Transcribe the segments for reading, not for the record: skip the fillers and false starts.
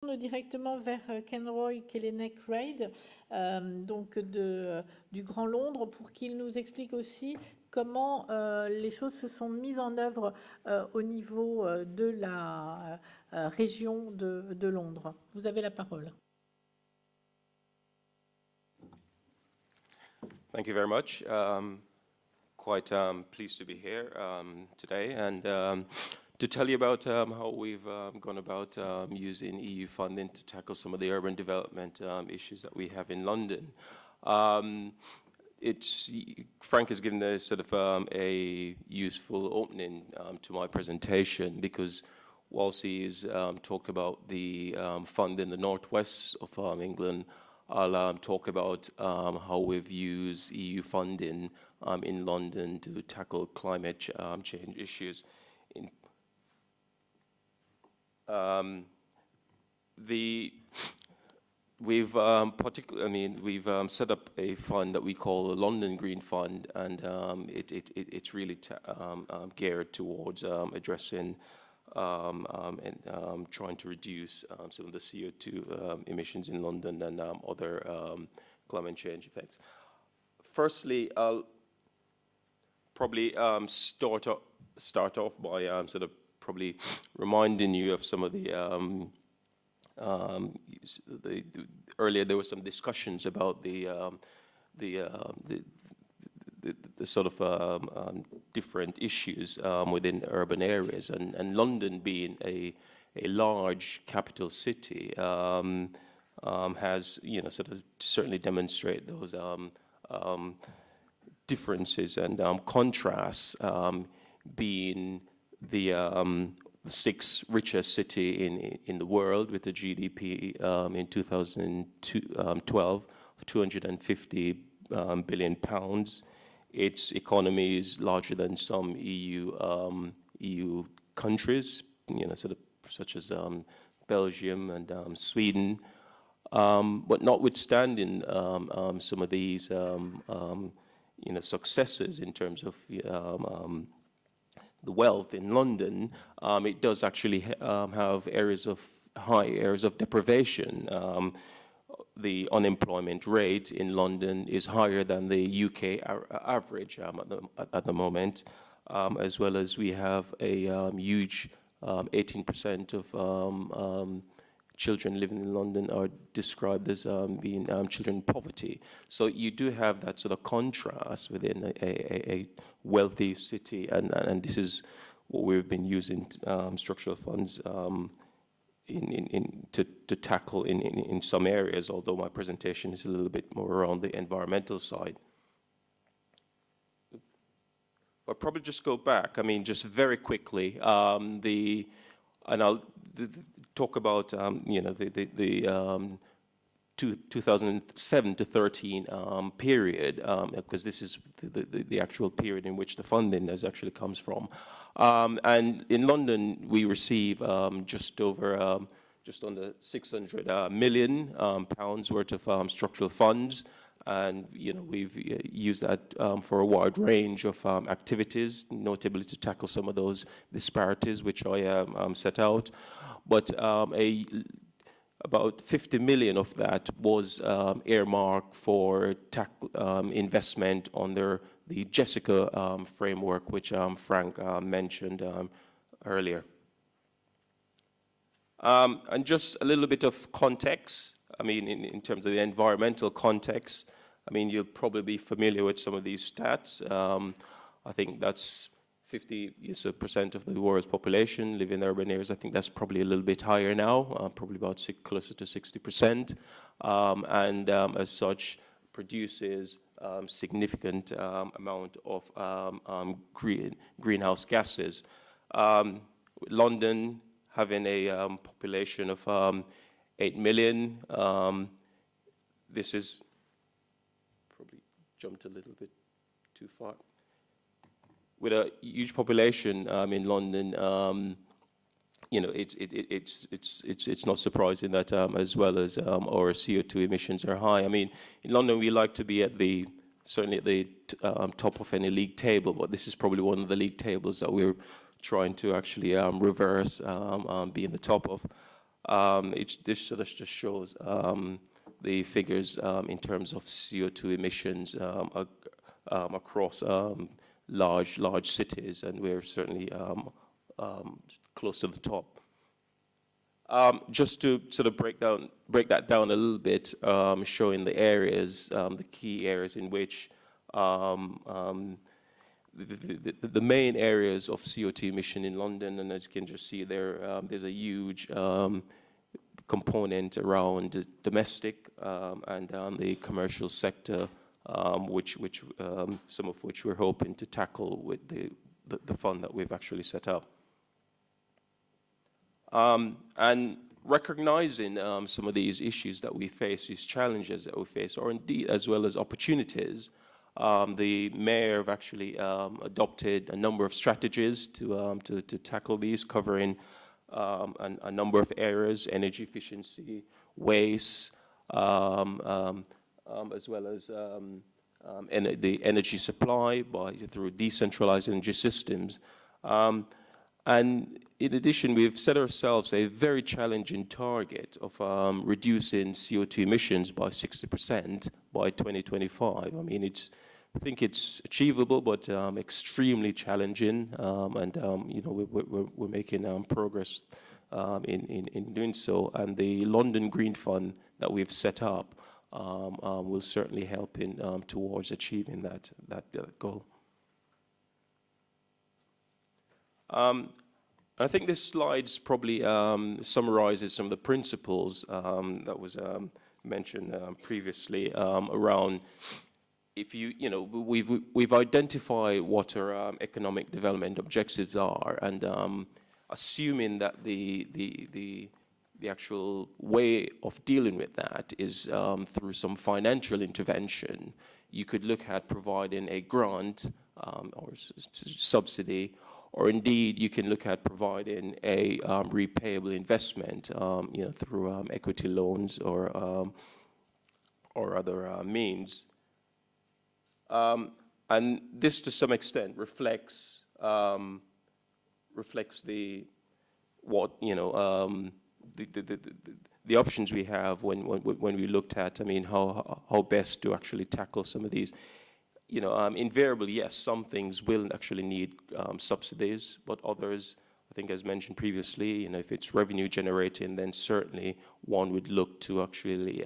Directement vers Kenroy Quellenec-Reid, donc du Grand Londres, pour qu'il nous explique aussi comment les choses se sont mises en œuvre au niveau de la région de Londres. Vous avez la parole. Thank you very much. Quite pleased to be here today and to tell you about how we've gone about using EU funding to tackle some of the urban development issues that we have in London. Frank has given a sort of a useful opening to my presentation, because whilst he's talked about the fund in the northwest of England, I'll talk about how we've used EU funding in London to tackle climate change issues. We've set up a fund that we call the London Green Fund, and it's really geared towards addressing and trying to reduce some of the CO2 emissions in London and other climate change effects. Firstly, I'll probably start off by sort of probably reminding you of some of the earlier there were some discussions about the sort of different issues within urban areas, and London being a large capital city has sort of certainly demonstrate those differences and contrasts, being the sixth richest city in the world, with a GDP in 2012 of 250 billion pounds. Its economy is larger than some EU countries, sort of such as Belgium and Sweden. But notwithstanding some of these successes in terms of the wealth in London, it does actually have high areas of deprivation. The unemployment rate in London is higher than the UK average at the moment, as well as we have a huge 18% of children living in London are described as being children in poverty. So you do have that sort of contrast within a wealthy city, and this is what we've been using structural funds to tackle in some areas, although my presentation is a little bit more around the environmental side. I'll probably just go back, just very quickly, and I'll talk about the 2007 to 13 period, because this is the actual period in which the funding actually comes from. And in London, we receive just under 600 million pounds worth of structural funds, and we've used that for a wide range of activities, notably to tackle some of those disparities which I set out. But about 50 million of that was earmarked for investment under the Jessica framework, which Frank mentioned earlier. And just a little bit of context, in terms of the environmental context, you'll probably be familiar with some of these stats. I think that's 50% of the world's population live in urban areas. I think that's probably a little bit higher now, probably about closer to 60%, and as such produces significant amount of greenhouse gases. London having a population of 8 million, this is probably jumped a little bit too far. With a huge population in London, it's not surprising that as well as our CO2 emissions are high. In London we like to be certainly at the top of any league table, but this is probably one of the league tables that we're trying to actually reverse, be in the top of. This sort of just shows the figures in terms of CO2 emissions across large cities, and we're certainly close to the top. Just to sort of break that down a little bit, showing the areas, the key areas in which the main areas of CO2 emission in London, and as you can just see there, there's a huge component around the domestic and the commercial sector, which some of which we're hoping to tackle with the fund that we've actually set up. And recognizing some of these issues that we face, these challenges that we face, or indeed as well as opportunities, the mayor have actually adopted a number of strategies to tackle these, covering a number of areas: energy efficiency, waste, as well as the energy supply through decentralized energy systems. And in addition, we've set ourselves a very challenging target of reducing CO2 emissions by 60% by 2025. I mean, I think it's achievable, but extremely challenging. And you know, we're making progress in doing so. And the London Green Fund that we've set up will certainly help towards achieving that goal. I think this slide probably summarizes some of the principles that was mentioned previously around, if you know, we've identified what our economic development objectives are, and assuming that the actual way of dealing with that is through some financial intervention, you could look at providing a grant or subsidy, or indeed you can look at providing a repayable investment, you know, through equity loans or other means. And this, to some extent, reflects the options we have when we looked at, I mean, how best to actually tackle some of these. You know, invariably, yes, some things will actually need subsidies, but others, I think, as mentioned previously, you know, if it's revenue generating, then certainly one would look to actually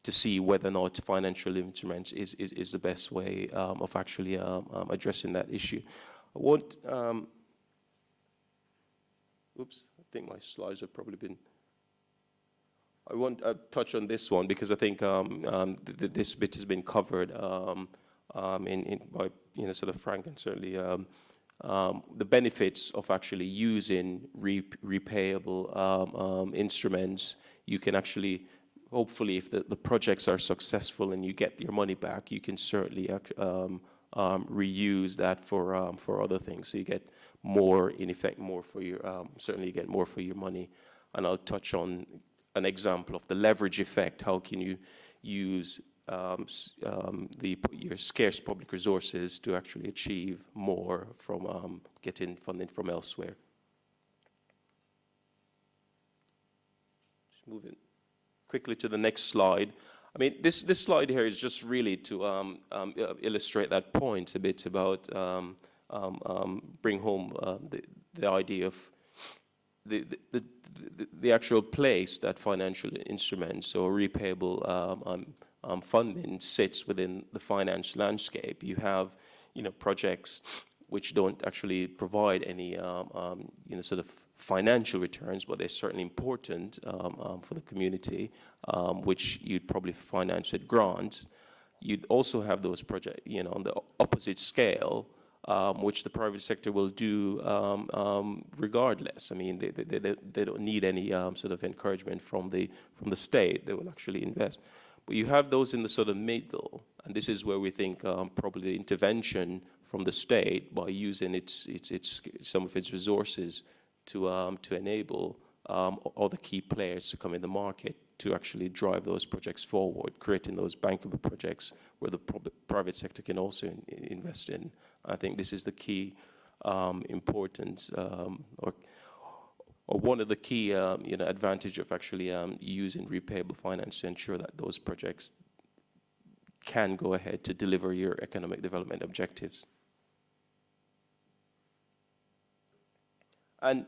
to see whether or not financial instruments is the best way of actually addressing that issue. I won't. Oops, I think my slides have probably been. I won't touch on this one because I think this bit has been covered by, you know, sort of Frank, and certainly the benefits of actually using repayable instruments. You can actually, hopefully, if the projects are successful and you get your money back, you can certainly reuse that for other things. So you get more, in effect, more for your certainly you get more for your money. And I'll touch on an example of the leverage effect. How can you use your scarce public resources to actually achieve more from getting funding from elsewhere? Just moving quickly to the next slide. I mean, this slide here is just really to illustrate that point a bit about bring home the idea of the actual place that financial instruments or repayable funding sits within the finance landscape. You have, you know, projects which don't actually provide any, you know, sort of financial returns, but they're certainly important for the community, which you'd probably finance with grants. You'd also have those projects, you know, on the opposite scale, which the private sector will do regardless. I mean, they don't need any sort of encouragement from the state. They will actually invest. But you have those in the sort of middle, and this is where we think probably the intervention from the state by using some of its resources to enable other key players to come in the market to actually drive those projects forward, creating those bankable projects where the private sector can also invest in. I think this is the key importance or one of the key advantage of actually using repayable finance to ensure that those projects can go ahead to deliver your economic development objectives. And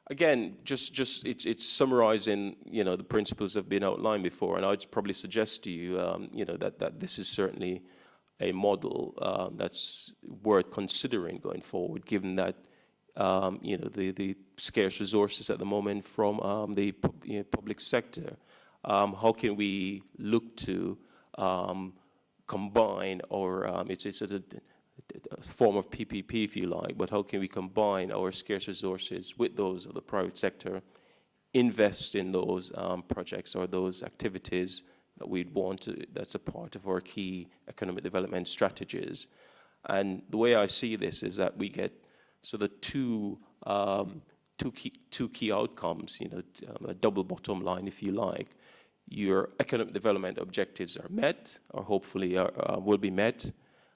again, just it's summarizing, the principles have been outlined before, and I'd probably suggest to you, that this is certainly a model that's worth considering going forward, given that, the scarce resources at the moment from the public sector. How can we look to combine, or it's a sort of a form of PPP, if you like, but how can we combine our scarce resources with those of the private sector, invest in those projects or those activities that we'd want to, that's a part of our key economic development strategies. And the way I see this is that we get sort of two key outcomes, a double bottom line, if you like. Your economic development objectives are met, or hopefully will be met.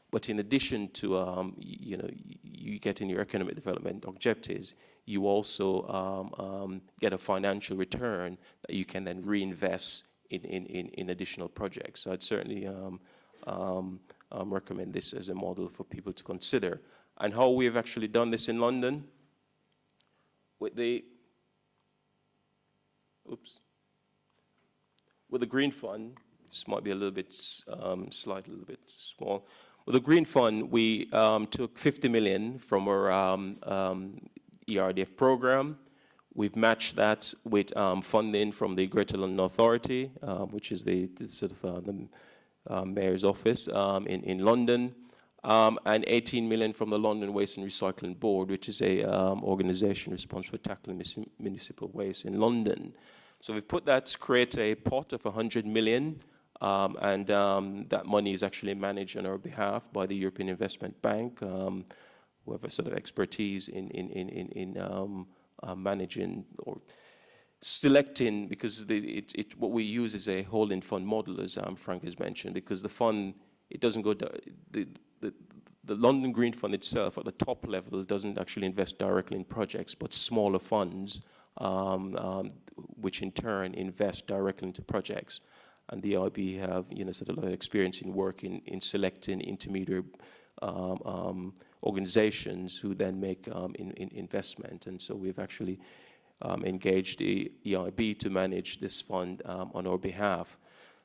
But in addition to, you getting your economic development objectives, you also get a financial return that you can then reinvest in additional projects. So I'd certainly recommend this as a model for people to consider. And how we have actually done this in London with the, with the Green Fund. This might be a little bit, slide a little bit small. With the Green Fund, we took 50 million from our ERDF program. We've matched that with funding from the Greater London Authority, which is the sort of the Mayor's office in London, and 18 million from the London Waste and Recycling Board, which is a organisation responsible for tackling municipal waste in London. So we've put that to create a pot of 100 million, and that money is actually managed on our behalf by the European Investment Bank, who have a sort of expertise in managing or selecting, because what we use is a holding fund model, as Frank has mentioned, because the fund, it doesn't go, the London Green Fund itself at the top level doesn't actually invest directly in projects, but smaller funds, which in turn invest directly into projects. And the IB have, sort of experience in working in selecting intermediary organizations who then make investment. And so we've actually engaged the EIB to manage this fund on our behalf.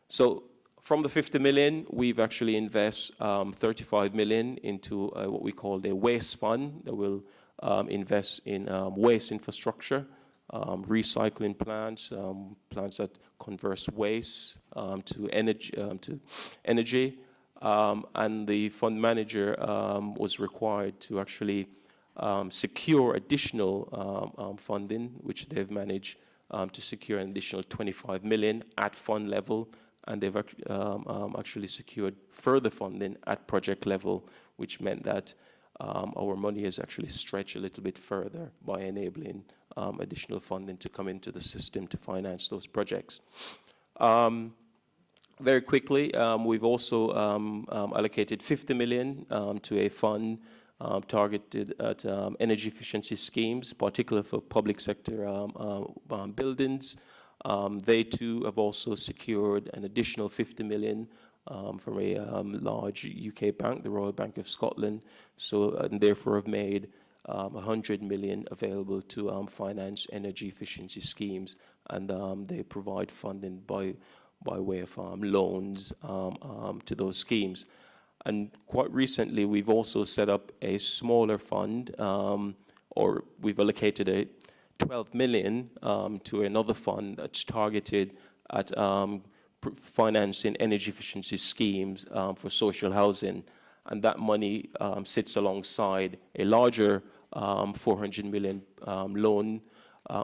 So from the 50 million, we've actually invest 35 million into what we call the waste fund that will invest in waste infrastructure, recycling plants, plants that convert waste to energy. And the fund manager was required to actually secure additional funding, which they've managed to secure an additional 25 million at fund level, and they've actually secured further funding at project level, which meant that our money is actually stretched a little bit further by enabling additional funding to come into the system to finance those projects. Very quickly, we've also allocated 50 million to a fund targeted at energy efficiency schemes, particularly for public sector buildings. They too have also secured an additional 50 million from a large UK bank, the Royal Bank of Scotland, and therefore have made 100 million available to finance energy efficiency schemes, and they provide funding by way of loans to those schemes. And quite recently, we've also set up a smaller fund, or we've allocated a 12 million to another fund that's targeted at financing energy efficiency schemes for social housing. And that money sits alongside a larger 400 million loan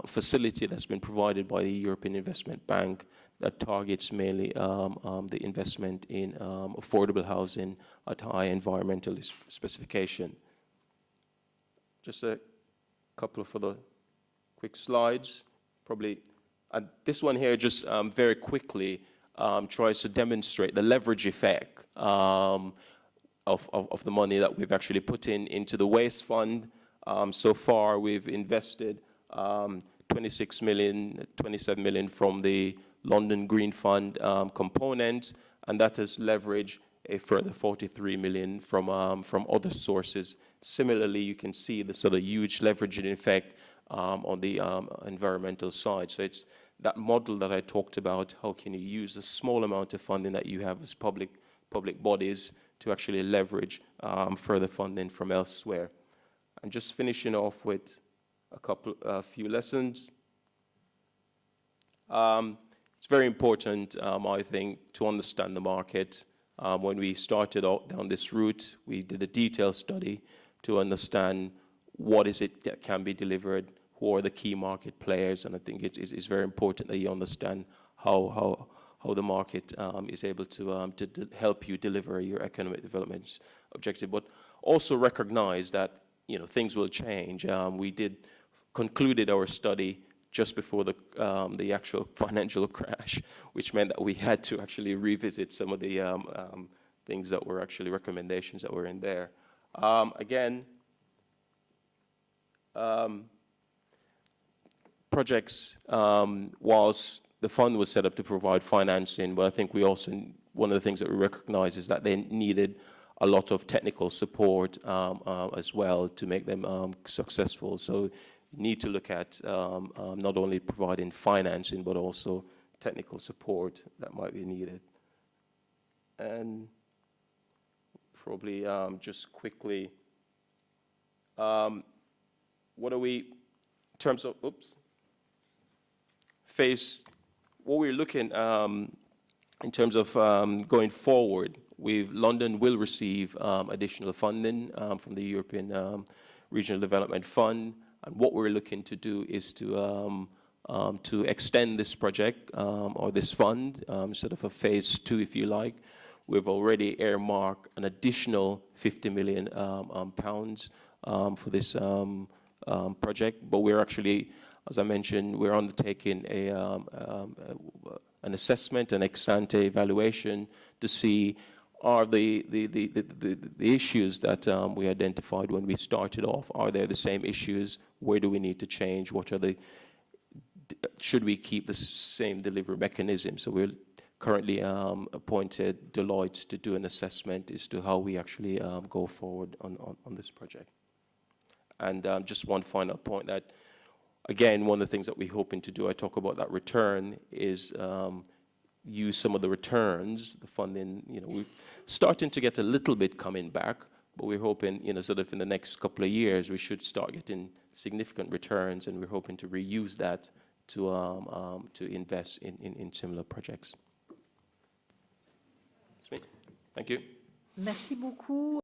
facility that's been provided by the European Investment Bank that targets mainly the investment in affordable housing at high environmental specification. Just a couple of other quick slides, probably. And this one here just very quickly tries to demonstrate the leverage effect of the money that we've actually put into the waste fund. So far, we've invested 26 million, 27 million from the London Green Fund component, and that has leveraged a further 43 million from other sources. Similarly, you can see the sort of huge leveraging effect on the environmental side. So it's that model that I talked about. How can you use the small amount of funding that you have as public bodies to actually leverage further funding from elsewhere? And just finishing off with a few lessons. It's very important, I think, to understand the market. When we started out down this route, we did a detailed study to understand what is it that can be delivered, who are the key market players, and I think it's very important that you understand how the market is able to help you deliver your economic development objective, but also recognize that things will change. We concluded our study just before the actual financial crash, which meant that we had to actually revisit some of the things that were actually recommendations that were in there. Again, projects, whilst the fund was set up to provide financing, but I think we also, one of the things that we recognize is that they needed a lot of technical support as well to make them successful. So you need to look at not only providing financing, but also technical support that might be needed. And probably just quickly, what are we, in terms of, what we're looking in terms of going forward, London will receive additional funding from the European Regional Development Fund, and what we're looking to do is to extend this project or this fund, sort of a phase 2, if you like. We've already earmarked an additional 50 million pounds for this project, but we're actually, as I mentioned, we're undertaking an assessment, an ex-ante evaluation to see are the issues that we identified when we started off, are they the same issues? Where do we need to change? What are should we keep the same delivery mechanism? So we're currently appointed Deloitte to do an assessment as to how we actually go forward on this project. And just one final point that, again, one of the things that we're hoping to do, I talk about that return, is use some of the returns, the funding, we're starting to get a little bit coming back, but we're hoping, sort of in the next couple of years, we should start getting significant returns, and we're hoping to reuse that to invest in similar projects. Thank you. Merci beaucoup.